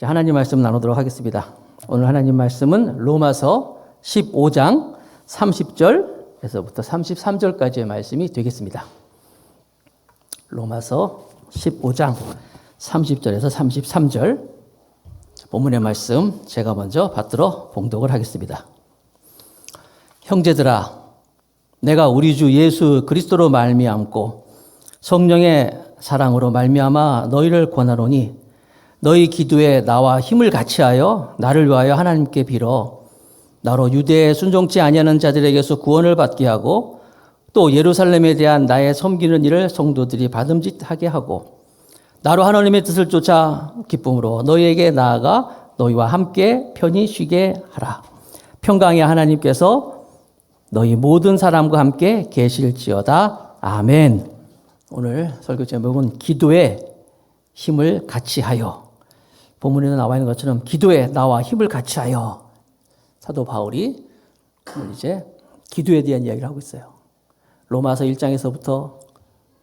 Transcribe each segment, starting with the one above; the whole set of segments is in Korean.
하나님 말씀 나누도록 하겠습니다. 오늘 하나님 말씀은 로마서 15장 30절에서부터 33절까지의 말씀이 되겠습니다. 로마서 15장 30절에서 33절 본문의 말씀 제가 먼저 받들어 봉독을 하겠습니다. 형제들아, 내가 우리 주 예수 그리스도로 말미암고 성령의 사랑으로 말미암아 너희를 권하노니 너희 기도에 나와 힘을 같이하여 나를 위하여 하나님께 빌어 나로 유대에 순종치 아니하는 자들에게서 구원을 받게 하고 또 예루살렘에 대한 나의 섬기는 일을 성도들이 받음직하게 하고 나로 하나님의 뜻을 쫓아 기쁨으로 너희에게 나아가 너희와 함께 편히 쉬게 하라. 평강의 하나님께서 너희 모든 사람과 함께 계실지어다. 아멘. 오늘 설교 제목은 기도에 힘을 같이하여. 본문에도 나와 있는 것처럼 기도에 나와 힘을 같이하여. 사도 바울이 오늘 이제 기도에 대한 이야기를 하고 있어요. 로마서 1장에서부터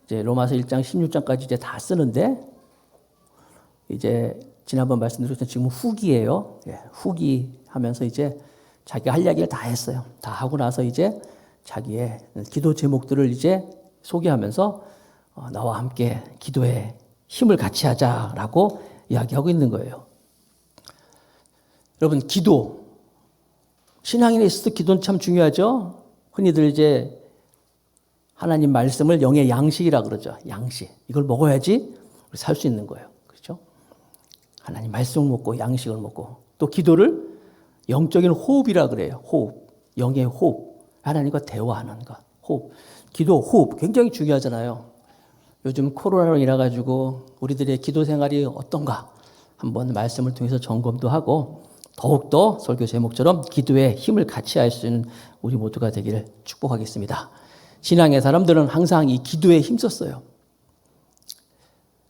이제 로마서 1장 16장까지 이제 다 쓰는데 이제 지난번 말씀드렸던 지금 후기예요. 후기 하면서 이제 자기가 할 이야기를 다 했어요. 다 하고 나서 이제 자기의 기도 제목들을 이제 소개하면서 나와 함께 기도에 힘을 같이 하자라고 이야기하고 있는 거예요. 여러분, 기도. 신앙인에 있어서 기도는 참 중요하죠. 흔히들 이제 하나님 말씀을 영의 양식이라 그러죠. 양식. 이걸 먹어야지 살 수 있는 거예요. 그렇죠? 하나님 말씀을 먹고 양식을 먹고 또 기도를 영적인 호흡이라 그래요. 호흡. 영의 호흡. 하나님과 대화하는 것. 호흡. 기도, 호흡. 굉장히 중요하잖아요. 요즘 코로나로 인해 가지고 우리들의 기도 생활이 어떤가 한번 말씀을 통해서 점검도 하고 더욱더 설교 제목처럼 기도에 힘을 같이 할 수 있는 우리 모두가 되기를 축복하겠습니다. 신앙의 사람들은 항상 이 기도에 힘썼어요.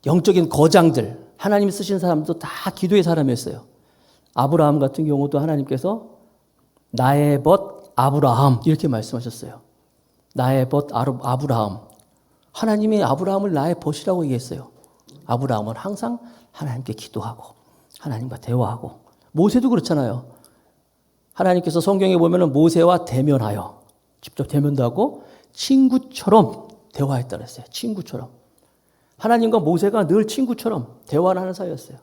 영적인 거장들, 하나님이 쓰신 사람도 다 기도의 사람이었어요. 아브라함 같은 경우도 하나님께서 나의 벗 아브라함 이렇게 말씀하셨어요. 나의 벗 아브라함. 하나님이 아브라함을 나의 벗이라고 얘기했어요. 아브라함은 항상 하나님께 기도하고 하나님과 대화하고 모세도 그렇잖아요. 하나님께서 성경에 보면 모세와 대면하여 직접 대면도 하고 친구처럼 대화했다 그랬어요. 친구처럼. 하나님과 모세가 늘 친구처럼 대화를 하는 사이였어요.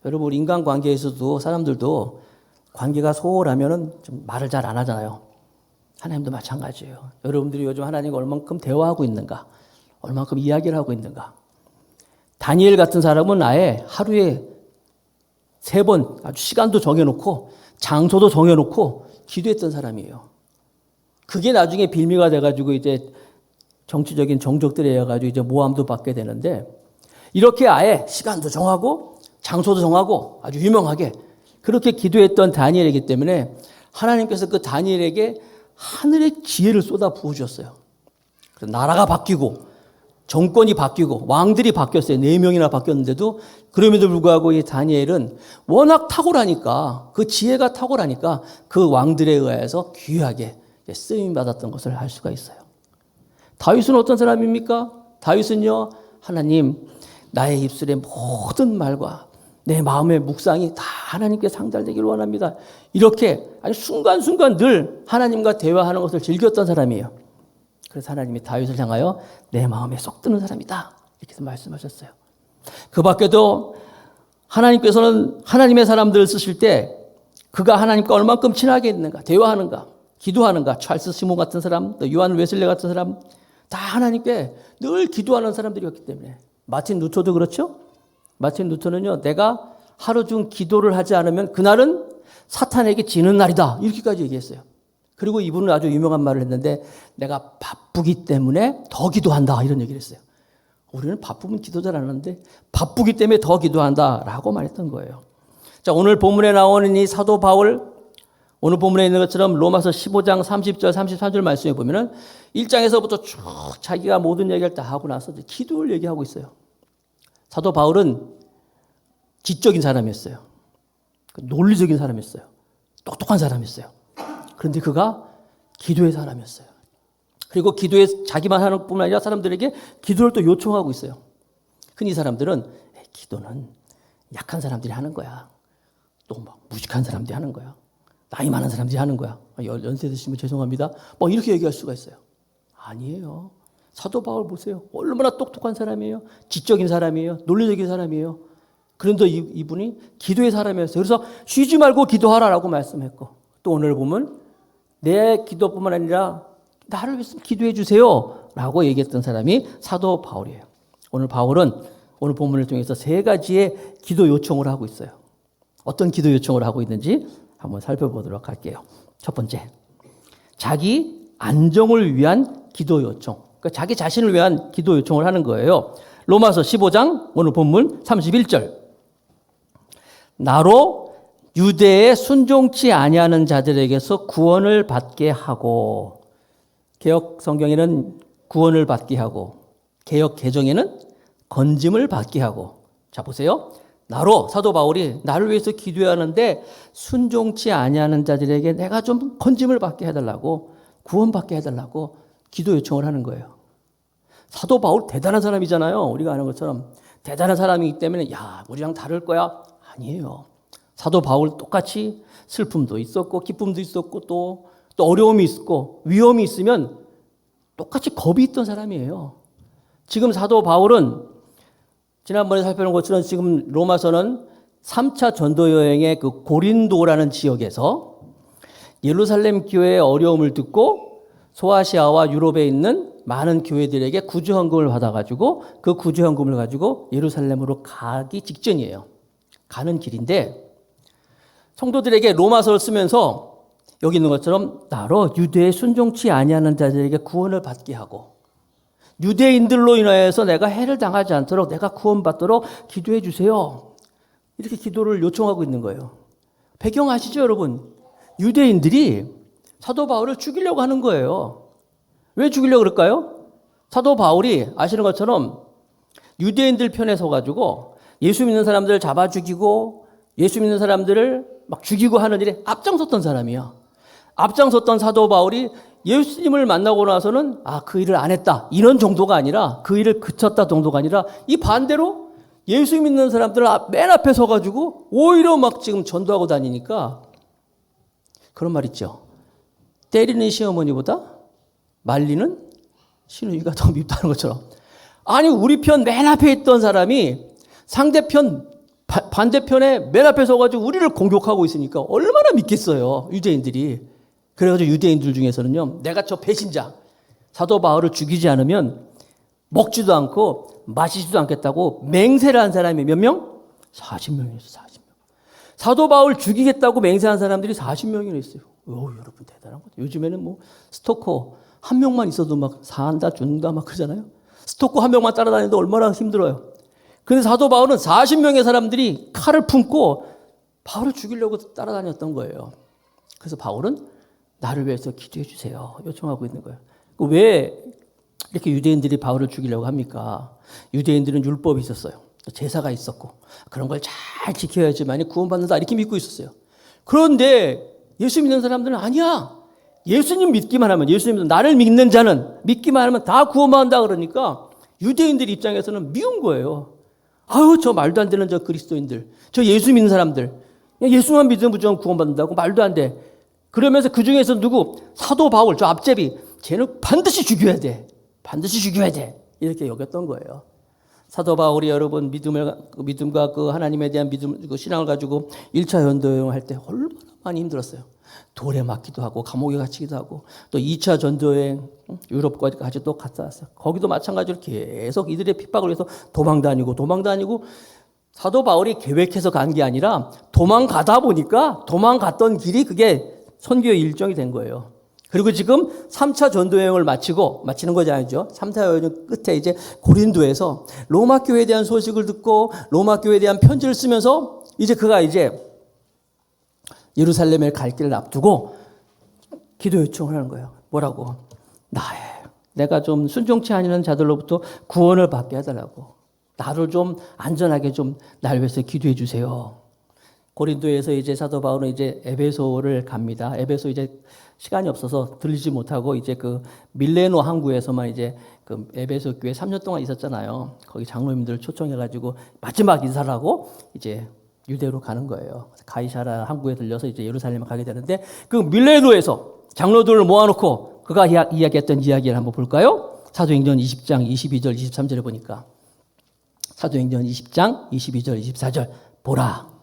여러분, 인간관계에서도 사람들도 관계가 소홀하면 좀 말을 잘 안 하잖아요. 하나님도 마찬가지예요. 여러분들이 요즘 하나님과 얼만큼 대화하고 있는가? 얼만큼 이야기를 하고 있는가? 다니엘 같은 사람은 아예 하루에 3번 아주 시간도 정해놓고 장소도 정해놓고 기도했던 사람이에요. 그게 나중에 빌미가 돼가지고 이제 정치적인 정적들에 의해가지고 이제 모함도 받게 되는데 이렇게 아예 시간도 정하고 장소도 정하고 아주 유명하게 그렇게 기도했던 다니엘이기 때문에 하나님께서 그 다니엘에게 하늘의 지혜를 쏟아 부어주셨어요. 그래서 나라가 바뀌고 정권이 바뀌고 왕들이 바뀌었어요. 4명이나 바뀌었는데도 그럼에도 불구하고 이 다니엘은 워낙 탁월하니까 그 지혜가 탁월하니까 그 왕들에 의해서 귀하게 쓰임 받았던 것을 알 수가 있어요. 다윗은 어떤 사람입니까? 다윗은요, 하나님 나의 입술의 모든 말과 내 마음의 묵상이 다 하나님께 상달되기를 원합니다. 이렇게 아주 순간순간 늘 하나님과 대화하는 것을 즐겼던 사람이에요. 그래서 하나님이 다윗을 향하여 내 마음에 쏙 드는 사람이다. 이렇게 말씀하셨어요. 그 밖에도 하나님께서는 하나님의 사람들을 쓰실 때 그가 하나님과 얼만큼 친하게 있는가, 대화하는가, 기도하는가, 찰스 시몬 같은 사람, 또 요한 웨슬레 같은 사람 다 하나님께 늘 기도하는 사람들이었기 때문에 마틴 루터도 그렇죠? 마틴 루터는요, 내가 하루 중 기도를 하지 않으면 그날은 사탄에게 지는 날이다. 이렇게까지 얘기했어요. 그리고 이분은 아주 유명한 말을 했는데 내가 바쁘기 때문에 더 기도한다. 이런 얘기를 했어요. 우리는 바쁘면 기도 잘 안 하는데 바쁘기 때문에 더 기도한다라고 말했던 거예요. 자, 오늘 본문에 나오는 이 사도 바울, 오늘 본문에 있는 것처럼 로마서 15장 30절, 33절 말씀에 보면은 1장에서부터 쭉 자기가 모든 얘기를 다 하고 나서 기도를 얘기하고 있어요. 사도 바울은 지적인 사람이었어요. 논리적인 사람이었어요. 똑똑한 사람이었어요. 그런데 그가 기도의 사람이었어요. 그리고 기도에 자기만 하는 뿐만 아니라 사람들에게 기도를 또 요청하고 있어요. 흔히 사람들은 기도는 약한 사람들이 하는 거야. 또 막 무식한 사람들이 하는 거야. 나이 많은 사람들이 하는 거야. 연세 드시면 죄송합니다. 뭐 이렇게 얘기할 수가 있어요. 아니에요. 사도 바울 보세요. 얼마나 똑똑한 사람이에요. 지적인 사람이에요. 논리적인 사람이에요. 그런데 이분이 기도의 사람이었어요. 그래서 쉬지 말고 기도하라라고 말씀했고, 또 오늘 보면 내 기도뿐만 아니라 나를 위해서 기도해 주세요 라고 얘기했던 사람이 사도 바울이에요. 오늘 바울은 오늘 본문을 통해서 세 가지의 기도 요청을 하고 있어요. 어떤 기도 요청을 하고 있는지 한번 살펴보도록 할게요. 첫 번째, 자기 안정을 위한 기도 요청. 그러니까 자기 자신을 위한 기도 요청을 하는 거예요. 로마서 15장 오늘 본문 31절. 나로 유대에 순종치 아니하는 자들에게서 구원을 받게 하고, 개역 성경에는 구원을 받게 하고, 개역 개정에는 건짐을 받게 하고. 자 보세요. 나로, 사도 바울이 나를 위해서 기도해야 하는데 순종치 아니하는 자들에게 내가 좀 건짐을 받게 해달라고, 구원받게 해달라고 기도 요청을 하는 거예요. 사도 바울 대단한 사람이잖아요. 우리가 아는 것처럼 대단한 사람이기 때문에 야 우리랑 다를 거야. 아니에요. 사도 바울 똑같이 슬픔도 있었고 기쁨도 있었고 또 어려움이 있었고 위험이 있으면 똑같이 겁이 있던 사람이에요. 지금 사도 바울은 지난번에 살펴본 것처럼 지금 로마서는 3차 전도 여행의 그 고린도라는 지역에서 예루살렘 교회의 어려움을 듣고 소아시아와 유럽에 있는 많은 교회들에게 구제헌금을 받아가지고 그 구제헌금을 가지고 예루살렘으로 가기 직전이에요. 가는 길인데 성도들에게 로마서를 쓰면서 여기 있는 것처럼 나로 유대에 순종치 아니하는 자들에게 구원을 받게 하고 유대인들로 인하여서 내가 해를 당하지 않도록 내가 구원받도록 기도해 주세요. 이렇게 기도를 요청하고 있는 거예요. 배경 아시죠, 여러분? 유대인들이 사도 바울을 죽이려고 하는 거예요. 왜 죽이려고 그럴까요? 사도 바울이 아시는 것처럼 유대인들 편에 서가지고 예수 믿는 사람들을 잡아 죽이고 예수 믿는 사람들을 막 죽이고 하는 일에 앞장섰던 사람이야. 앞장섰던 사도 바울이 예수님을 만나고 나서는 그 일을 안 했다 이런 정도가 아니라 그 일을 그쳤다 정도가 아니라 이 반대로 예수 믿는 사람들을 맨 앞에 서가지고 오히려 막 지금 전도하고 다니니까 그런 말 있죠. 때리는 시어머니보다 말리는 시누이가 더 밉다는 것처럼. 아니 우리 편 맨 앞에 있던 사람이 상대편 반대편에 맨 앞에 서가지고 우리를 공격하고 있으니까 얼마나 믿겠어요, 유대인들이. 그래가지고 유대인들 중에서는요, 내가 저 배신자 사도 바울을 죽이지 않으면 먹지도 않고 마시지도 않겠다고 맹세를 한 사람이 몇 명? 40명이었어요. 40명. 사도 바울 죽이겠다고 맹세한 사람들이 40명이나 있어요. 여러분 대단한 거죠. 요즘에는 뭐 스토커 한 명만 있어도 막 산다 죽는다 막 그러잖아요. 스토커 한 명만 따라다니는데 얼마나 힘들어요. 근데 사도 바울은 40명의 사람들이 칼을 품고 바울을 죽이려고 따라다녔던 거예요. 그래서 바울은 나를 위해서 기도해 주세요 요청하고 있는 거예요. 왜 이렇게 유대인들이 바울을 죽이려고 합니까? 유대인들은 율법이 있었어요. 제사가 있었고 그런 걸 잘 지켜야지만 구원받는다 이렇게 믿고 있었어요. 그런데 예수 믿는 사람들은 아니야. 예수님 믿기만 하면, 예수님 나를 믿는 자는 믿기만 하면 다 구원받는다 그러니까 유대인들 입장에서는 미운 거예요. 저 말도 안 되는 저 그리스도인들, 저 예수 믿는 사람들, 예수만 믿으면 무조건 구원받는다고 말도 안 돼. 그러면서 그 중에서 누구? 사도 바울, 저 앞제비, 쟤는 반드시 죽여야 돼. 반드시 죽여야 돼. 이렇게 여겼던 거예요. 사도 바울이 여러분 믿음과 그 하나님에 대한 믿음, 그 신앙을 가지고 1차 전도 여행을 할 때 얼마나 많이 힘들었어요. 돌에 맞기도 하고 감옥에 갇히기도 하고 또 2차 전도 여행 유럽까지 또 갔다 왔어요. 거기도 마찬가지로 계속 이들의 핍박을 위해서 도망 다니고 사도 바울이 계획해서 간 게 아니라 도망가다 보니까 도망갔던 길이 그게 선교의 일정이 된 거예요. 그리고 지금 3차 전도 여행을 마치는 거지 아니죠. 3차 여행 끝에 이제 고린도에서 로마 교회에 대한 소식을 듣고 로마 교회에 대한 편지를 쓰면서 그가 예루살렘에 갈 길을 앞두고 기도 요청을 하는 거예요. 뭐라고? 내가 좀 순종치 아니하는 자들로부터 구원을 받게 해달라고. 나를 좀 안전하게 좀 날 위해서 기도해 주세요. 고린도에서 이제 사도 바울은 이제 에베소를 갑니다. 에베소 이제 시간이 없어서 들리지 못하고 이제 그 밀레노 항구에서만 이제 그 에베소 교회 3년 동안 있었잖아요. 거기 장로님들을 초청해가지고 마지막 인사를 하고 이제 유대로 가는 거예요. 가이사라 항구에 들려서 이제 예루살렘에 가게 되는데 그 밀레노에서 장로들을 모아놓고 그가 이야기했던 이야기를 한번 볼까요? 사도행전 20장 22절 23절에 보니까 사도행전 20장 22절 24절 보라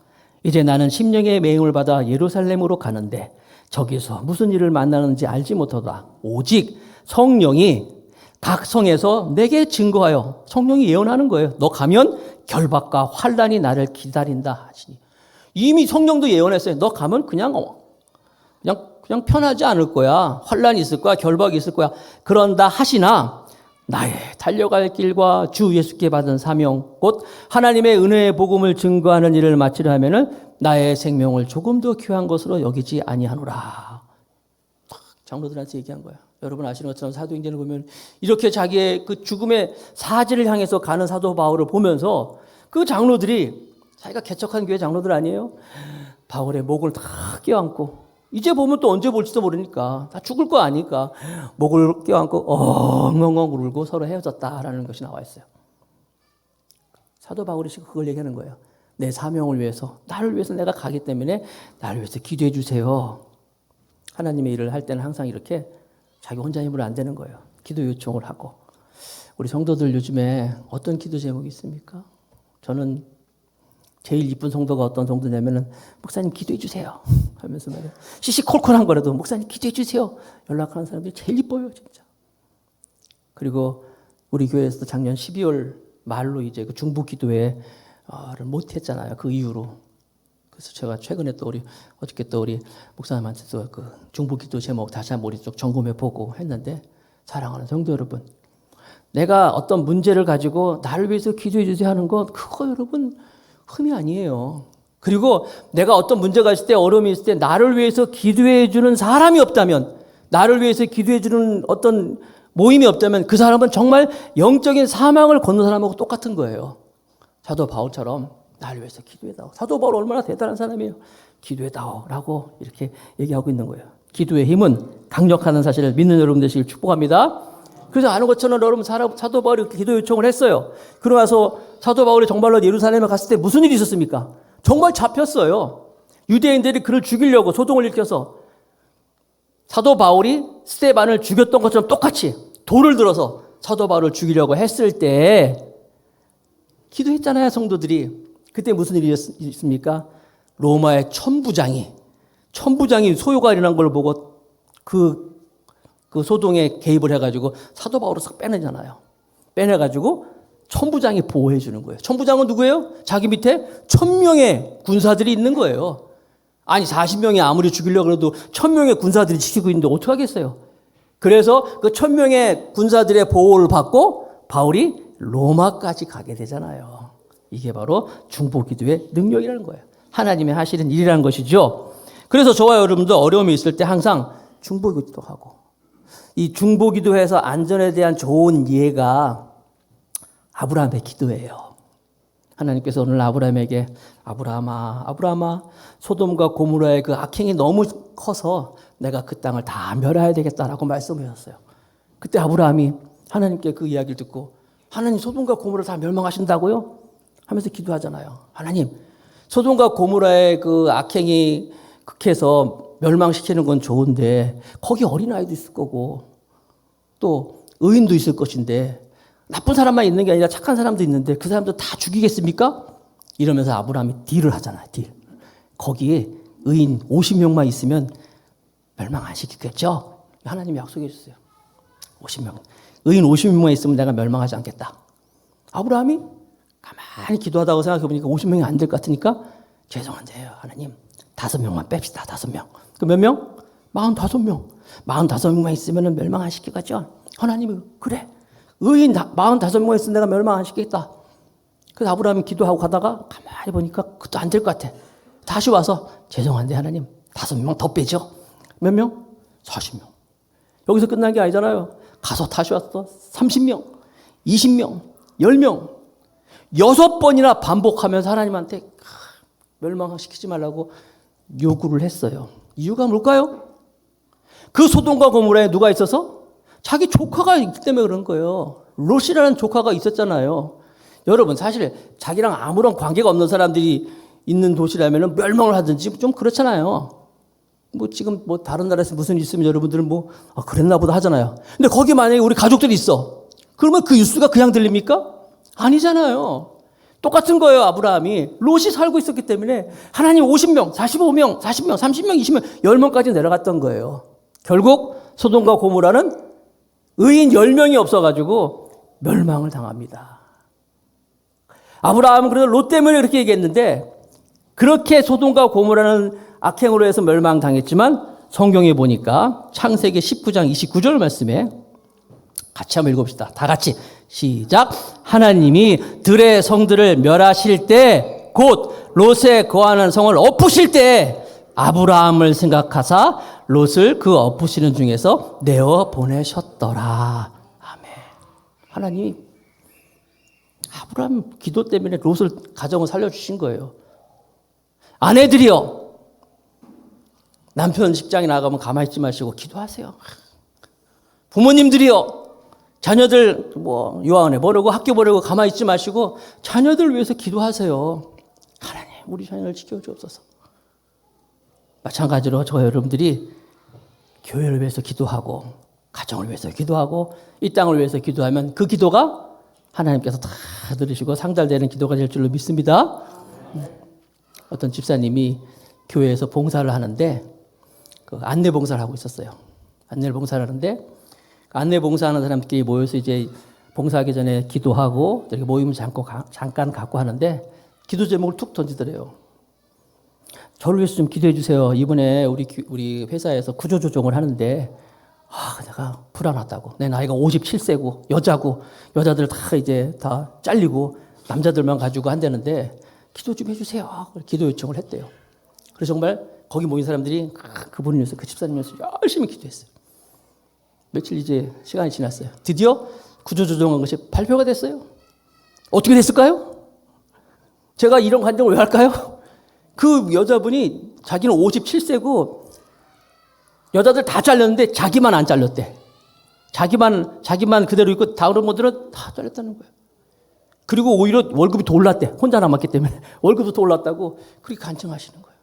이제 나는 심령의 매임을 받아 예루살렘으로 가는데 저기서 무슨 일을 만나는지 알지 못하다 오직 성령이 각 성에서 내게 증거하여 성령이 예언하는 거예요. 너 가면 결박과 환난이 나를 기다린다 하시니 이미 성령도 예언했어요. 너 가면 그냥 편하지 않을 거야. 환난이 있을 거야. 결박이 있을 거야. 그런다 하시나 나의 달려갈 길과 주 예수께 받은 사명 곧 하나님의 은혜의 복음을 증거하는 일을 마치려 하면은 나의 생명을 조금 더 귀한 것으로 여기지 아니하노라. 장로들한테 얘기한 거야. 여러분 아시는 것처럼 사도행전을 보면 이렇게 자기의 그 죽음의 사지를 향해서 가는 사도 바울을 보면서 그 장로들이 자기가 개척한 교회 장로들 아니에요? 바울의 목을 다 껴안고 이제 보면 또 언제 볼지도 모르니까 다 죽을 거 아니까 목을 껴안고 엉엉엉 울고 서로 헤어졌다라는 것이 나와 있어요. 사도 바울이 그걸 얘기하는 거예요. 내 사명을 위해서 나를 위해서 내가 가기 때문에 나를 위해서 기도해 주세요. 하나님의 일을 할 때는 항상 이렇게 자기 혼자 힘으로 안 되는 거예요. 기도 요청을 하고. 우리 성도들 요즘에 어떤 기도 제목이 있습니까? 저는 제일 이쁜 성도가 어떤 성도냐면은 목사님 기도해 주세요 하면서 말이에요. 시시콜콜한 거라도 목사님 기도해 주세요 연락하는 사람들이 제일 이뻐요 진짜. 그리고 우리 교회에서 작년 12월 말로 이제 그 중보 기도회를 못 했잖아요. 그 이후로. 그래서 제가 최근에 또 어저께 또 우리 목사님한테도 그 중보 기도 제목 다시 한번 머릿속 점검해 보고 했는데 사랑하는 성도 여러분, 내가 어떤 문제를 가지고 나를 위해서 기도해 주세요 하는 건 그거 여러분 흠이 아니에요. 그리고 내가 어떤 문제가 있을 때 어려움이 있을 때 나를 위해서 기도해 주는 사람이 없다면 나를 위해서 기도해 주는 어떤 모임이 없다면 그 사람은 정말 영적인 사망을 걷는 사람하고 똑같은 거예요. 사도 바울처럼 나를 위해서 기도해다오. 사도 바울 얼마나 대단한 사람이에요. 기도해다오라고 이렇게 얘기하고 있는 거예요. 기도의 힘은 강력하다는 사실을 믿는 여러분 되시길 축복합니다. 그래서 아는 것처럼 여러분 사도 바울이 기도 요청을 했어요. 그러고 나서 사도 바울이 정말로 예루살렘에 갔을 때 무슨 일이 있었습니까? 정말 잡혔어요. 유대인들이 그를 죽이려고 소동을 일으켜서 사도 바울이 스데반을 죽였던 것처럼 똑같이 돌을 들어서 사도 바울을 죽이려고 했을 때 기도했잖아요, 성도들이. 그때 무슨 일이 있습니까? 로마의 천부장이 소요가 일어난 걸 보고 그 소동에 개입을 해가지고 사도 바울을 싹 빼내잖아요. 빼내가지고 천부장이 보호해 주는 거예요. 천부장은 누구예요? 자기 밑에 1000명의 군사들이 있는 거예요. 아니 40명이 아무리 죽이려고 해도 1000명의 군사들이 지키고 있는데 어떻게 하겠어요? 그래서 그 1000명의 군사들의 보호를 받고 바울이 로마까지 가게 되잖아요. 이게 바로 중보기도의 능력이라는 거예요. 하나님의 하시는 일이라는 것이죠. 그래서 저와 여러분도 어려움이 있을 때 항상 중보기도 하고, 이 중보기도에서 안전에 대한 좋은 예가 아브라함의 기도예요. 하나님께서 오늘 아브라함에게 아브라함아 소돔과 고모라의 그 악행이 너무 커서 내가 그 땅을 다 멸해야 되겠다라고 말씀하셨어요. 그때 아브라함이 하나님께 그 이야기를 듣고 하나님 소돔과 고모라를 다 멸망하신다고요? 하면서 기도하잖아요. 하나님 소돔과 고모라의 그 악행이 극해서 멸망시키는 건 좋은데 거기 어린아이도 있을 거고 또 의인도 있을 것인데 나쁜 사람만 있는 게 아니라 착한 사람도 있는데 그 사람도 다 죽이겠습니까? 이러면서 아브라함이 딜을 하잖아요. 딜. 거기에 의인 50명만 있으면 멸망 안 시키겠죠? 하나님이 약속해 주세요. 50명. 의인 50명만 있으면 내가 멸망하지 않겠다. 아브라함이 가만히 기도하다고 생각해 보니까 50명이 안 될 것 같으니까 죄송한데요. 하나님 5명만 뺍시다. 5명. 그 몇 명? 45명. 45명만 있으면 멸망 안 시키겠죠? 하나님이 그래. 의인 45명만 있으면 내가 멸망 안 시키겠다. 그래서 아브라함이 기도하고 가다가 가만히 보니까 그것도 안 될 것 같아. 다시 와서 죄송한데 하나님 5명 더 빼죠. 몇 명? 40명. 여기서 끝난 게 아니잖아요. 가서 다시 왔어. 30명, 20명, 10명. 6번이나 반복하면서 하나님한테 멸망시키지 말라고 요구를 했어요. 이유가 뭘까요? 그 소돔과 고모라에 누가 있어서? 자기 조카가 있기 때문에 그런 거예요. 롯이라는 조카가 있었잖아요. 여러분 사실 자기랑 아무런 관계가 없는 사람들이 있는 도시라면 멸망을 하든지 좀 그렇잖아요. 뭐 지금 뭐 다른 나라에서 무슨 일 있으면 여러분들은 뭐 그랬나 보다 하잖아요. 근데 거기 만약에 우리 가족들이 있어. 그러면 그 뉴스가 그냥 들립니까? 아니잖아요. 똑같은 거예요. 아브라함이 롯이 살고 있었기 때문에 하나님 50명, 45명, 40명, 30명, 20명, 10명까지 내려갔던 거예요. 결국 소돔과 고모라는 의인 10명이 없어가지고 멸망을 당합니다. 아브라함은 그래서 롯 때문에 그렇게 얘기했는데 그렇게 소돔과 고모라는 악행으로 해서 멸망당했지만 성경에 보니까 창세기 19장 29절 말씀에 같이 한번 읽어봅시다. 다 같이 시작. 하나님이 들의 성들을 멸하실 때 곧 롯에 거하는 성을 엎으실 때 아브라함을 생각하사 롯을 그 엎으시는 중에서 내어 보내셨더라. 아멘. 하나님이 아브라함 기도 때문에 롯을 가정을 살려주신 거예요. 아내들이여 남편 직장에 나가면 가만히 있지 마시고 기도하세요. 부모님들이여 자녀들 뭐 유아원에 보내고 학교 보내고 가만히 있지 마시고 자녀들 위해서 기도하세요. 하나님 우리 자녀를 지켜주옵소서. 마찬가지로 저 여러분들이 교회를 위해서 기도하고 가정을 위해서 기도하고 이 땅을 위해서 기도하면 그 기도가 하나님께서 다 들으시고 상달되는 기도가 될 줄로 믿습니다. 어떤 집사님이 교회에서 봉사를 하는데 그 안내 봉사를 하고 있었어요. 안내 봉사를 하는데 안내 봉사하는 사람들끼리 모여서 이제 봉사하기 전에 기도하고 이렇게 모임을 잠깐 갖고 하는데 기도 제목을 툭 던지더래요. 저를 위해서 좀 기도해 주세요. 이번에 우리 회사에서 구조조정을 하는데 내가 불안하다고. 내 나이가 57세고 여자고 여자들 다 이제 다 잘리고 남자들만 가지고 한다는데 기도 좀 해주세요. 기도 요청을 했대요. 그래서 정말 거기 모인 사람들이 그분을 위해서 그 집사님 위해서 열심히 기도했어요. 며칠 이제 시간이 지났어요. 드디어 구조조정한 것이 발표가 됐어요. 어떻게 됐을까요? 제가 이런 간증을 왜 할까요? 그 여자분이 자기는 57세고 여자들 다 잘렸는데 자기만 안 잘렸대. 자기만 그대로 있고 다른 분들은 다 잘렸다는 거예요. 그리고 오히려 월급이 더 올랐대. 혼자 남았기 때문에 월급도 더 올랐다고 그렇게 간증하시는 거예요.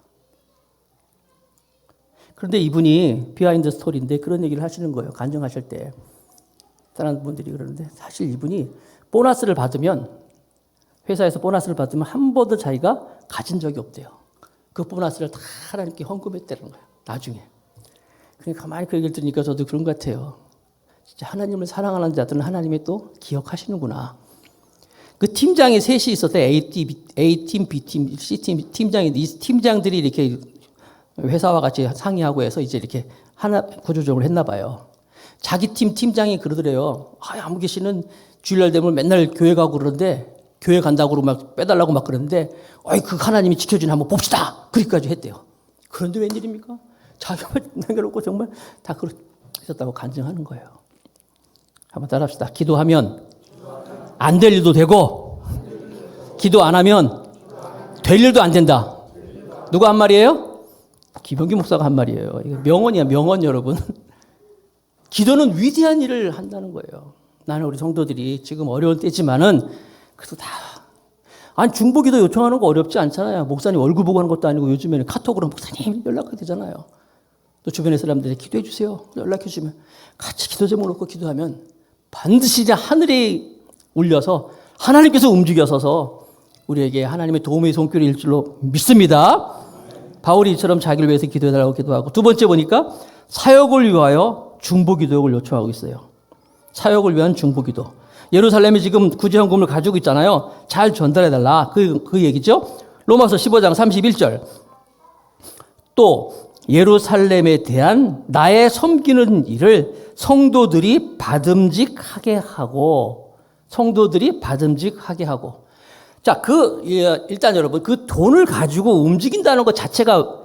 그런데 이분이 비하인드 스토리인데 그런 얘기를 하시는 거예요. 간증하실 때. 다른 분들이 그러는데 사실 이분이 보너스를 받으면 회사에서 보너스를 받으면 한 번도 자기가 가진 적이 없대요. 그 보너스를 다 하나님께 헌금했다는 거예요. 나중에. 그러니까 가만히 그 얘기를 들으니까 저도 그런 것 같아요. 진짜 하나님을 사랑하는 자들은 하나님이 또 기억하시는구나. 그 팀장이 셋이 있었대. A팀, B팀, C팀 팀장이 이 팀장들이 이렇게 회사와 같이 상의하고 해서 이제 이렇게 하나 구조조정을 했나 봐요. 자기 팀 팀장이 그러더래요. 아무개 씨는 주일날 되면 맨날 교회 가고 그러는데 교회 간다고 막 빼달라고 막 그러는데 그 하나님이 지켜주니 한번 봅시다. 그렇게까지 했대요. 그런데 웬일입니까? 자기가 남겨놓고 정말 다 그러셨다고 간증하는 거예요. 한번 따라합시다. 기도하면 안 될 일도 되고 기도 안 하면 될 일도 안 된다. 누가 한 말이에요? 김영규 목사가 한 말이에요. 이거 명언이야, 명언 여러분. 기도는 위대한 일을 한다는 거예요. 나는 우리 성도들이 지금 어려운 때지만은 그래도 다 중보기도 요청하는 거 어렵지 않잖아요. 목사님 얼굴 보고 하는 것도 아니고 요즘에는 카톡으로 목사님 연락이 되잖아요. 또 주변의 사람들이 기도해 주세요. 연락해 주시면 같이 기도 제목 놓고 기도하면 반드시 이제 하늘이 울려서 하나님께서 움직여서서 우리에게 하나님의 도움의 손길일 줄로 믿습니다. 바울이 이처럼 자기를 위해서 기도해달라고 기도하고 두 번째 보니까 사역을 위하여 중보기도를 요청하고 있어요. 사역을 위한 중보기도. 예루살렘이 지금 구제헌금을 가지고 있잖아요. 잘 전달해달라. 그 얘기죠. 로마서 15장 31절. 또 예루살렘에 대한 나의 섬기는 일을 성도들이 받음직하게 하고 자, 일단 여러분, 그 돈을 가지고 움직인다는 것 자체가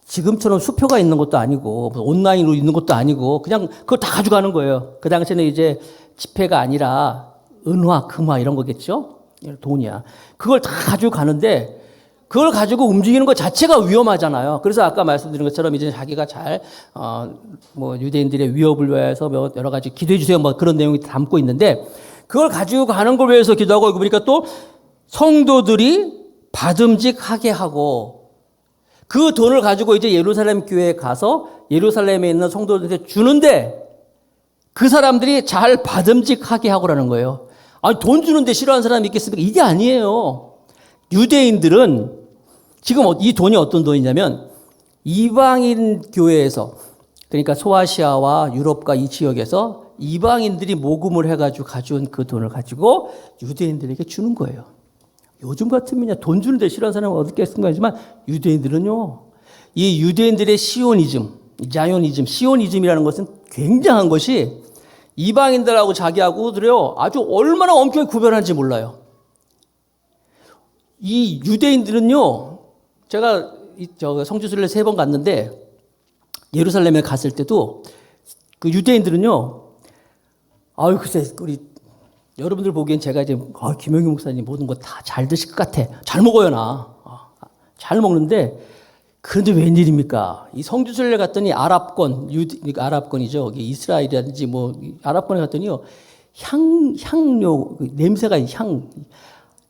지금처럼 수표가 있는 것도 아니고, 온라인으로 있는 것도 아니고, 그냥 그걸 다 가져가는 거예요. 그 당시에는 이제 지폐가 아니라 은화, 금화 이런 거겠죠? 돈이야. 그걸 다 가지고 가는데, 그걸 가지고 움직이는 것 자체가 위험하잖아요. 그래서 아까 말씀드린 것처럼 이제 자기가 뭐 유대인들의 위협을 위해서 여러 가지 기도해 주세요. 뭐 그런 내용이 담고 있는데 그걸 가지고 가는 걸 위해서 기도하고 여기 보니까 또 성도들이 받음직하게 하고 그 돈을 가지고 이제 예루살렘 교회에 가서 예루살렘에 있는 성도들한테 주는데 그 사람들이 잘 받음직하게 하고라는 거예요. 아니, 돈 주는데 싫어하는 사람이 있겠습니까? 이게 아니에요. 유대인들은 지금 이 돈이 어떤 돈이냐면 이방인 교회에서 그러니까 소아시아와 유럽과 이 지역에서 이방인들이 모금을 해가지고 가져온 그 돈을 가지고 유대인들에게 주는 거예요. 요즘 같으면 돈 주는데 싫어하는 사람은 어떻겠습니까? 하지만 유대인들은요, 이 유대인들의 시오니즘이라는 것은 굉장한 것이 이방인들하고 자기하고들요 아주 얼마나 엄격히 구별하는지 몰라요. 이 유대인들은요, 제가 성지순례 3번 갔는데 예루살렘에 갔을 때도 그 유대인들은요, 아유 글쎄 우리 여러분들 보기엔 제가 이제 김영희 목사님 모든 거 다 잘 드실 것 같아. 잘 먹어요 나. 잘 먹는데 그런데 웬일입니까? 이 성지순례 갔더니 아랍권이죠. 여기 이스라엘이라든지 뭐 아랍권에 갔더니요 향료 냄새가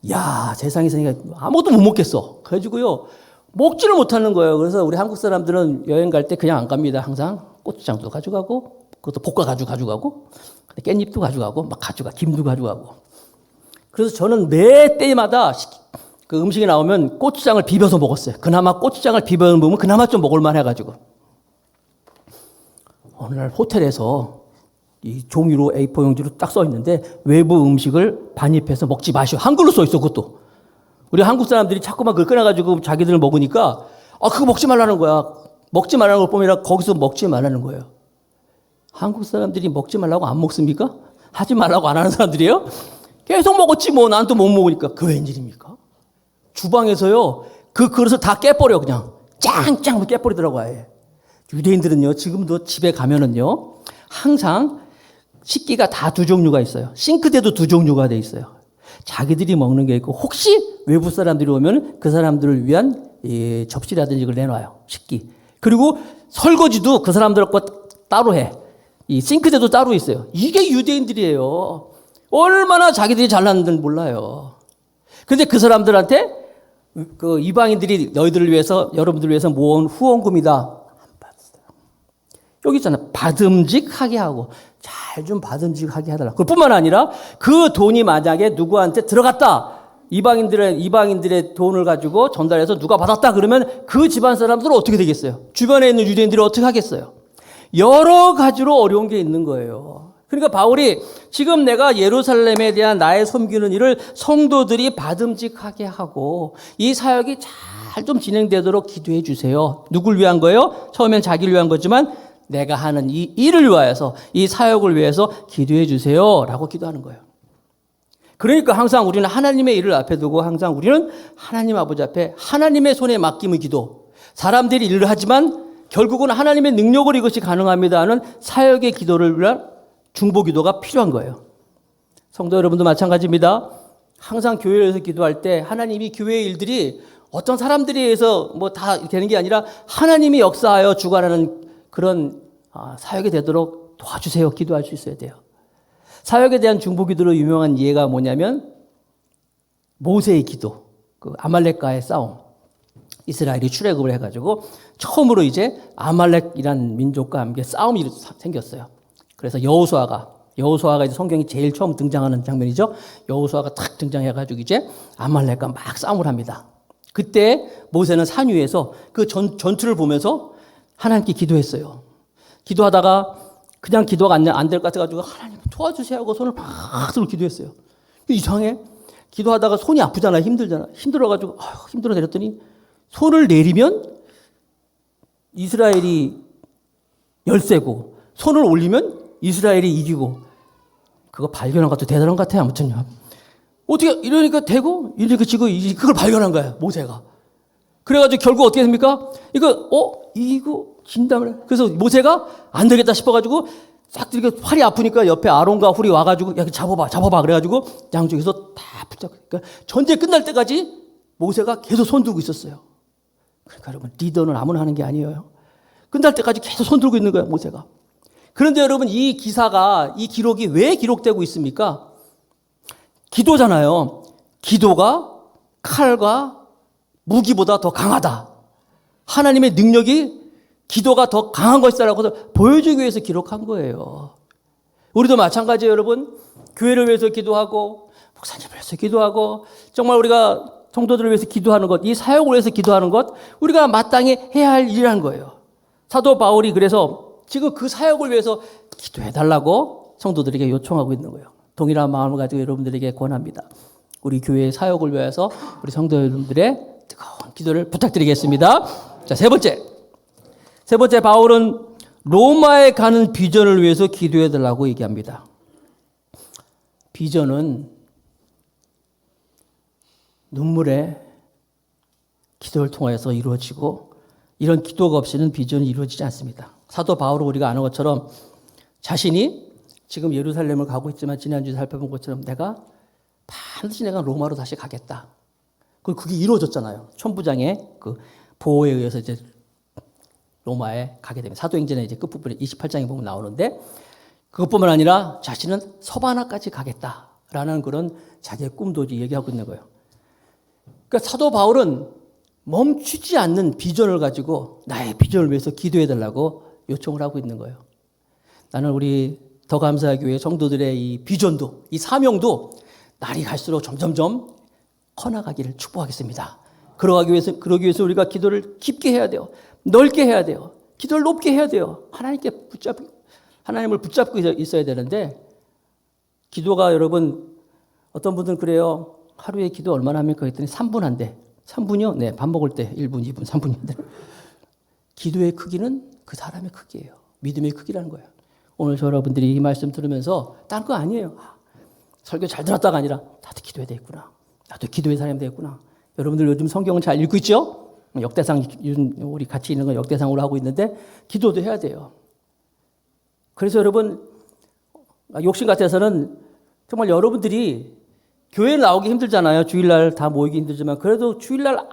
야 세상에서 아무것도 못 먹겠어. 그래가지고요 먹지를 못하는 거예요. 그래서 우리 한국 사람들은 여행 갈 때 그냥 안 갑니다. 항상 고추장도 가져가고 그것도 볶아 가져가고 깻잎도 가져가고 막 김도 가져가고. 그래서 저는 매 때마다 그 음식이 나오면 고추장을 비벼서 먹었어요. 그나마 고추장을 비벼서 먹으면 그나마 좀 먹을만 해가지고. 어느 날 호텔에서 이 종이로 A4 용지로 딱 써 있는데 외부 음식을 반입해서 먹지 마시오. 한글로 써 있어 그것도. 우리 한국 사람들이 자꾸만 그걸 꺼내가지고 자기들 먹으니까 그거 먹지 말라는 거야. 먹지 말라는 걸 보면 거기서 먹지 말라는 거예요. 한국 사람들이 먹지 말라고 안 먹습니까? 하지 말라고 안 하는 사람들이에요? 계속 먹었지 뭐 난 또 못 먹으니까. 그 웬일입니까? 주방에서요 그 그릇을 다 깨버려. 그냥 짱짱 깨버리더라고. 아예. 유대인들은요 지금도 집에 가면은요 항상 식기가 다 2종류가 있어요. 싱크대도 2종류가 돼 있어요. 자기들이 먹는 게 있고 혹시 외부 사람들이 오면 그 사람들을 위한 접시라든지 이걸 내놔요. 식기. 그리고 설거지도 그 사람들 거 따로 해. 이 싱크대도 따로 있어요. 이게 유대인들이에요. 얼마나 자기들이 잘났는지 몰라요. 근데 그 사람들한테 그 이방인들이 너희들을 위해서 여러분들을 위해서 모은 후원금이다. 안 받았어요. 여기 있잖아요. 받음직하게 하고 잘 좀 받음직하게 하더라. 그뿐만 아니라 그 돈이 만약에 누구한테 들어갔다. 이방인들의 돈을 가지고 전달해서 누가 받았다 그러면 그 집안 사람들은 어떻게 되겠어요? 주변에 있는 유대인들이 어떻게 하겠어요? 여러 가지로 어려운 게 있는 거예요. 그러니까 바울이 지금 내가 예루살렘에 대한 나의 섬기는 일을 성도들이 받음직하게 하고 이 사역이 잘 좀 진행되도록 기도해 주세요. 누굴 위한 거예요? 처음엔 자기를 위한 거지만 내가 하는 이 일을 위하여서 이 사역을 위해서 기도해 주세요 라고 기도하는 거예요. 그러니까 항상 우리는 하나님의 일을 앞에 두고 항상 우리는 하나님 아버지 앞에 하나님의 손에 맡김의 기도, 사람들이 일을 하지만 결국은 하나님의 능력으로 이것이 가능합니다 하는 사역의 기도를 위한 중보 기도가 필요한 거예요. 성도 여러분도 마찬가지입니다. 항상 교회에서 기도할 때 하나님이 교회의 일들이 어떤 사람들에 의해서 뭐 다 되는 게 아니라 하나님이 역사하여 주관하는 그런 사역이 되도록 도와주세요. 기도할 수 있어야 돼요. 사역에 대한 중보 기도로 유명한 예가 뭐냐면 모세의 기도, 그 아말렉과의 싸움. 이스라엘이 출애굽을 해가지고 처음으로 이제 아말렉이라는 민족과 함께 싸움이 생겼어요. 그래서 여호수아가 이제 성경이 제일 처음 등장하는 장면이죠. 여호수아가 탁 등장해가지고 이제 아말렉과 막 싸움을 합니다. 그때 모세는 산 위에서 그 전투를 보면서 하나님께 기도했어요. 기도하다가 그냥 기도가 안 될 것 같아가지고 하나님 도와주세요 하고 손을 막 들고 기도했어요. 이상해. 기도하다가 손이 아프잖아. 힘들어가지고 힘들어 내렸더니 손을 내리면 이스라엘이 열세고 손을 올리면 이스라엘이 이기고 그거 발견한 것도 대단한 것 같아요. 아무튼요. 어떻게 이러니까 되고 이러니까 지고 그걸 발견한 거야. 모세가. 그래가지고 결국 어떻게 됩니까? 이거 진담을. 그래서 모세가 안 되겠다 싶어가지고 싹 이렇게 팔이 아프니까 옆에 아론과 훌이 와가지고 야 잡아봐. 그래가지고 양쪽에서 다 붙잡고. 그러니까 전쟁 끝날 때까지 모세가 계속 손 들고 있었어요. 그러니까 여러분, 리더는 아무나 하는 게 아니에요. 끝날 때까지 계속 손 들고 있는 거예요, 모세가. 그런데 여러분, 이 기록이 왜 기록되고 있습니까? 기도잖아요. 기도가 칼과 무기보다 더 강하다. 하나님의 능력이 기도가 더 강한 것이다라고 보여주기 위해서 기록한 거예요. 우리도 마찬가지예요, 여러분. 교회를 위해서 기도하고, 목사님을 위해서 기도하고, 정말 우리가 성도들을 위해서 기도하는 것, 이 사역을 위해서 기도하는 것, 우리가 마땅히 해야 할 일이라는 거예요. 사도 바울이 그래서 지금 그 사역을 위해서 기도해달라고 성도들에게 요청하고 있는 거예요. 동일한 마음을 가지고 여러분들에게 권합니다. 우리 교회의 사역을 위해서 우리 성도 여러분들의 뜨거운 기도를 부탁드리겠습니다. 자, 세 번째 바울은 로마에 가는 비전을 위해서 기도해달라고 얘기합니다. 비전은 눈물의 기도를 통해서 이루어지고, 이런 기도가 없이는 비전이 이루어지지 않습니다. 사도 바울은 우리가 아는 것처럼 자신이 지금 예루살렘을 가고 있지만 지난주에 살펴본 것처럼 반드시 내가 로마로 다시 가겠다. 그리고 그게 이루어졌잖아요. 천부장의 그 보호에 의해서 이제 로마에 가게 됩니다. 사도행전의 이제 끝부분에 28장에 보면 나오는데, 그것뿐만 아니라 자신은 서바나까지 가겠다라는 그런 자기의 꿈도 얘기하고 있는 거예요. 그러니까 사도 바울은 멈추지 않는 비전을 가지고 나의 비전을 위해서 기도해달라고 요청을 하고 있는 거예요. 나는 우리 더 감사의 교회 성도들의 이 비전도, 이 사명도 날이 갈수록 점점점 커나가기를 축복하겠습니다. 그러기 위해서 우리가 기도를 깊게 해야 돼요. 넓게 해야 돼요. 기도를 높게 해야 돼요. 하나님을 붙잡고 있어야 되는데, 기도가 여러분, 어떤 분들은 그래요. 하루에 기도 얼마나 합니까? 했더니 3분 한대. 3분이요? 네, 밥 먹을 때 1분, 2분, 3분인데. 기도의 크기는 그 사람의 크기예요. 믿음의 크기라는 거예요. 오늘 여러분들이 이 말씀 들으면서 딴 거 아니에요. 설교 잘 들었다가 아니라 나도 기도해야 되겠구나. 나도 기도의 사람이 되겠구나. 여러분들 요즘 성경을 잘 읽고 있죠? 역대상, 우리 같이 있는 건 역대상으로 하고 있는데 기도도 해야 돼요. 그래서 여러분, 욕심 같아서는 정말 여러분들이 교회 나오기 힘들잖아요. 주일날 다 모이기 힘들지만, 그래도 주일날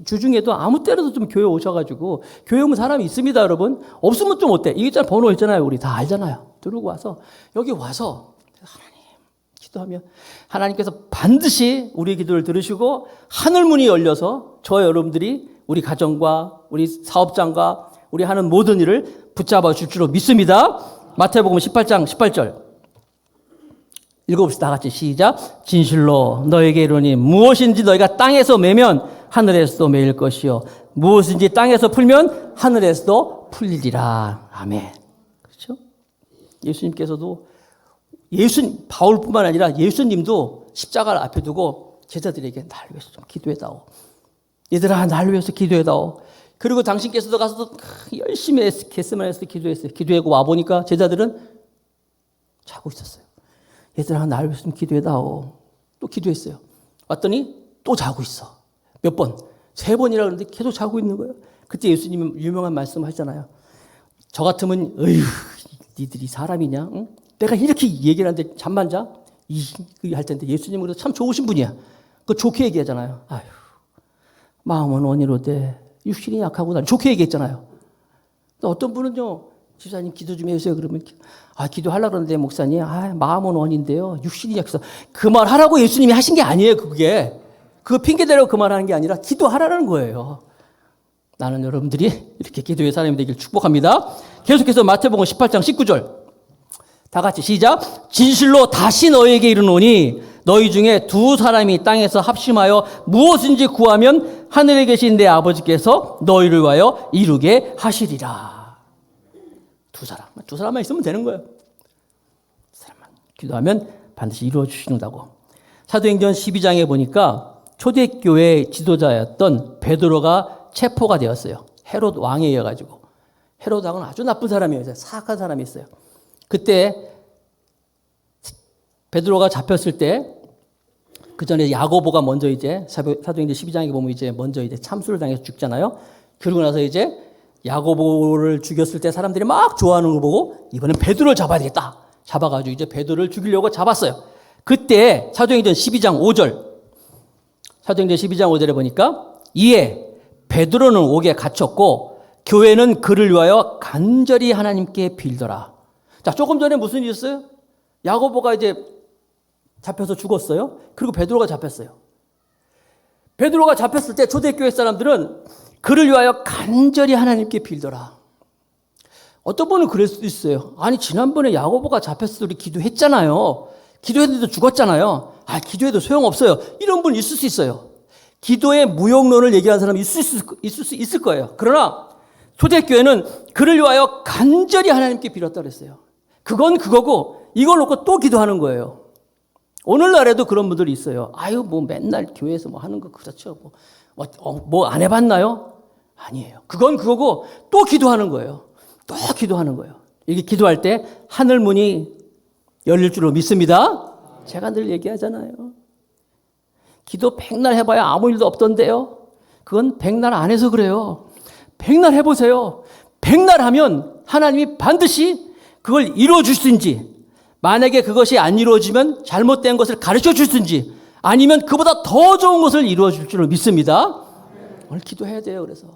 주중에도 아무 때라도 좀 교회 오셔가지고, 교회 오면 사람이 있습니다, 여러분. 없으면 좀 어때? 이게 있잖아요. 번호 있잖아요. 우리 다 알잖아요. 들고 와서, 여기 와서, 하나님, 기도하면, 하나님께서 반드시 우리의 기도를 들으시고, 하늘문이 열려서, 여러분들이 우리 가정과, 우리 사업장과, 우리 하는 모든 일을 붙잡아 줄 줄로 믿습니다. 마태복음 18장 18절. 읽어봅시다. 다 같이 시작. 진실로 너에게 이르노니 무엇인지 너희가 땅에서 매면 하늘에서도 매일 것이요 무엇인지 땅에서 풀면 하늘에서도 풀리리라. 아멘. 그렇죠? 예수님께서도 바울뿐만 아니라 예수님도 십자가를 앞에 두고 제자들에게 날 위해서 좀 기도해다오. 얘들아, 날 위해서 기도해다오. 그리고 당신께서도 가서도 열심히 겟세마네에서 기도했어요. 기도하고 와보니까 제자들은 자고 있었어요. 얘들아, 날 위해서 좀 기도해다오. 또 기도했어요. 왔더니 또 자고 있어. 몇 번? 3번이라 그러는데 계속 자고 있는 거예요. 그때 예수님이 유명한 말씀 하잖아요. 저 같으면 어휴, 니들이 사람이냐? 응? 내가 이렇게 얘기를 하는데 잠만 자? 할 텐데 예수님은 그래도 참 좋으신 분이야. 그 좋게 얘기하잖아요. 아휴, 마음은 원이로되 육신이 약하구나. 좋게 얘기했잖아요. 어떤 분은요, 집사님 기도 좀 해주세요. 그러면 기도하려고 그러는데 목사님 마음은 원인데요 육신이 약해서. 그 말 하라고 예수님이 하신 게 아니에요. 그거 핑계대라고 그 말 하는 게 아니라 기도하라는 거예요. 나는 여러분들이 이렇게 기도의 사람이 되길 축복합니다. 계속해서 마태복음 18장 19절 다 같이 시작. 진실로 다시 너희에게 이르노니 너희 중에 2 사람이 땅에서 합심하여 무엇인지 구하면 하늘에 계신 내 아버지께서 너희를 위하여 이루게 하시리라. 2 사람만 있으면 되는 거예요. 2사람만 기도하면 반드시 이루어 주신다고. 사도행전 12장에 보니까 초대교회 지도자였던 베드로가 체포가 되었어요. 헤롯 왕에 의해 가지고. 헤롯 왕은 아주 나쁜 사람이었어요. 사악한 사람이 있어요. 그때 베드로가 잡혔을 때 그 전에 야고보가 먼저 이제 사도행전 12장에 보면 이제 먼저 이제 참수를 당해서 죽잖아요. 그러고 나서 이제 야고보를 죽였을 때 사람들이 막 좋아하는 걸 보고 이번엔 베드로를 잡아야 되겠다. 잡아가지고 이제 베드로를 죽이려고 잡았어요. 그때 사도행전 12장 5절 사도행전 12장 5절에 보니까 이에 베드로는 옥에 갇혔고 교회는 그를 위하여 간절히 하나님께 빌더라. 자, 조금 전에 무슨 일이 있었어요? 야고보가 이제 잡혀서 죽었어요. 그리고 베드로가 잡혔어요. 베드로가 잡혔을 때 초대교회 사람들은 그를 위하여 간절히 하나님께 빌더라. 어떤 분은 그럴 수도 있어요. 아니, 지난번에 야고보가 잡혔을 때 우리 기도했잖아요. 기도했는데도 죽었잖아요. 아, 기도해도 소용없어요. 이런 분 있을 수 있어요. 기도의 무용론을 얘기하는 사람이 있을 수 있을 거예요. 그러나 초대교회는 그를 위하여 간절히 하나님께 빌었다 그랬어요. 그건 그거고 이걸 놓고 또 기도하는 거예요. 오늘날에도 그런 분들이 있어요. 아유, 뭐 맨날 교회에서 뭐 하는 거 그렇죠. 뭐 안 해봤나요? 아니에요. 그건 그거고 또 기도하는 거예요. 또 기도하는 거예요. 이게 기도할 때 하늘 문이 열릴 줄로 믿습니다. 제가 늘 얘기하잖아요. 기도 백날 해봐야 아무 일도 없던데요. 그건 백날 안 해서 그래요. 백날 해보세요. 백날 하면 하나님이 반드시 그걸 이루어 주시든지, 만약에 그것이 안 이루어지면 잘못된 것을 가르쳐 주시든지, 아니면 그보다 더 좋은 것을 이루어 줄 줄로 믿습니다. 오늘 기도해야 돼요. 그래서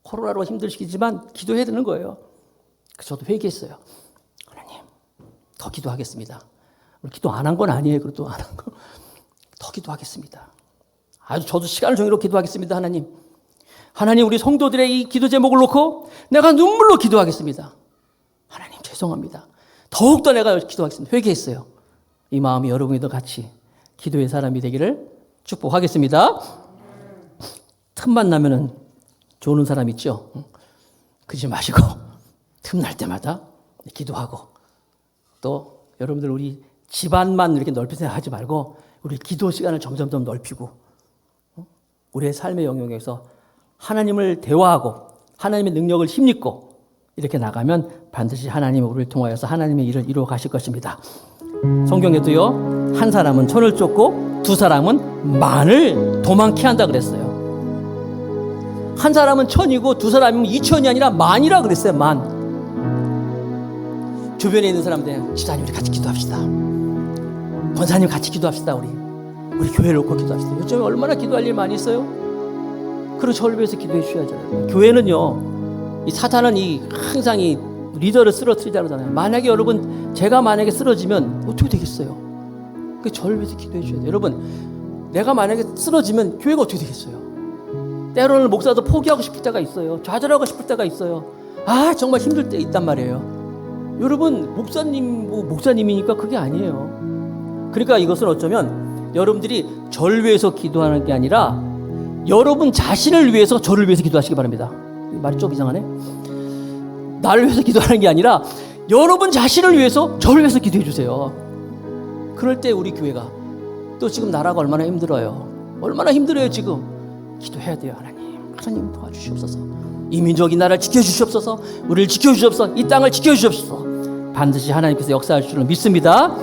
코로나로 힘들시기지만 기도해야 되는 거예요. 저도 회개했어요. 하나님, 더 기도하겠습니다. 기도 안 한 건 아니에요. 그래도 안 한 거. 더 기도하겠습니다. 아주 저도 시간을 정해로 기도하겠습니다. 하나님, 우리 성도들의 이 기도 제목을 놓고 내가 눈물로 기도하겠습니다. 하나님, 죄송합니다. 더욱더 내가 기도하겠습니다. 회개했어요. 이 마음이 여러분이도 같이 기도의 사람이 되기를 축복하겠습니다. 틈만 나면은 조는 사람 있죠? 그러지 마시고 틈날 때마다 기도하고, 또 여러분들 우리 집안만 이렇게 넓히 생각하지 말고 우리 기도 시간을 점점 더 넓히고 우리의 삶의 영역에서 하나님을 대화하고 하나님의 능력을 힘입고 이렇게 나가면 반드시 하나님이 우리를 통하여서 하나님의 일을 이루어 가실 것입니다. 성경에도요, 한 사람은 천을 쫓고 두 사람은 만을 도망케 한다 그랬어요. 한 사람은 천이고 두 사람이면 2천이 아니라 만이라 그랬어요. 만. 주변에 있는 사람들, 집사님 우리 같이 기도합시다. 권사님 같이 기도합시다. 우리 교회를 놓고 기도합시다. 요즘에 얼마나 기도할 일 많이 있어요? 그리고 저를 위해서 기도해 주셔야죠. 교회는요, 이 사탄은 항상 이 리더를 쓰러뜨리자고 하잖아요. 만약에 여러분, 제가 만약에 쓰러지면 어떻게 되겠어요? 그 저를 위해서 기도해 주셔야 돼요. 여러분, 내가 만약에 쓰러지면 교회가 어떻게 되겠어요? 때로는 목사도 포기하고 싶을 때가 있어요. 좌절하고 싶을 때가 있어요. 아, 정말 힘들 때 있단 말이에요. 여러분, 목사님이니까 그게 아니에요. 그러니까 이것은 어쩌면 여러분들이 저를 위해서 기도하는 게 아니라 여러분 자신을 위해서 저를 위해서 기도하시기 바랍니다. 말이 좀 이상하네. 나를 위해서 기도하는 게 아니라 여러분 자신을 위해서 저를 위해서 기도해 주세요. 그럴 때 우리 교회가, 또 지금 나라가 얼마나 힘들어요. 얼마나 힘들어요 지금. 기도해야 돼요. 하나님 도와주시옵소서. 이 민족이 나라를 지켜주시옵소서. 우리를 지켜주시옵소서. 이 땅을 지켜주시옵소서. 반드시 하나님께서 역사할 줄을 믿습니다.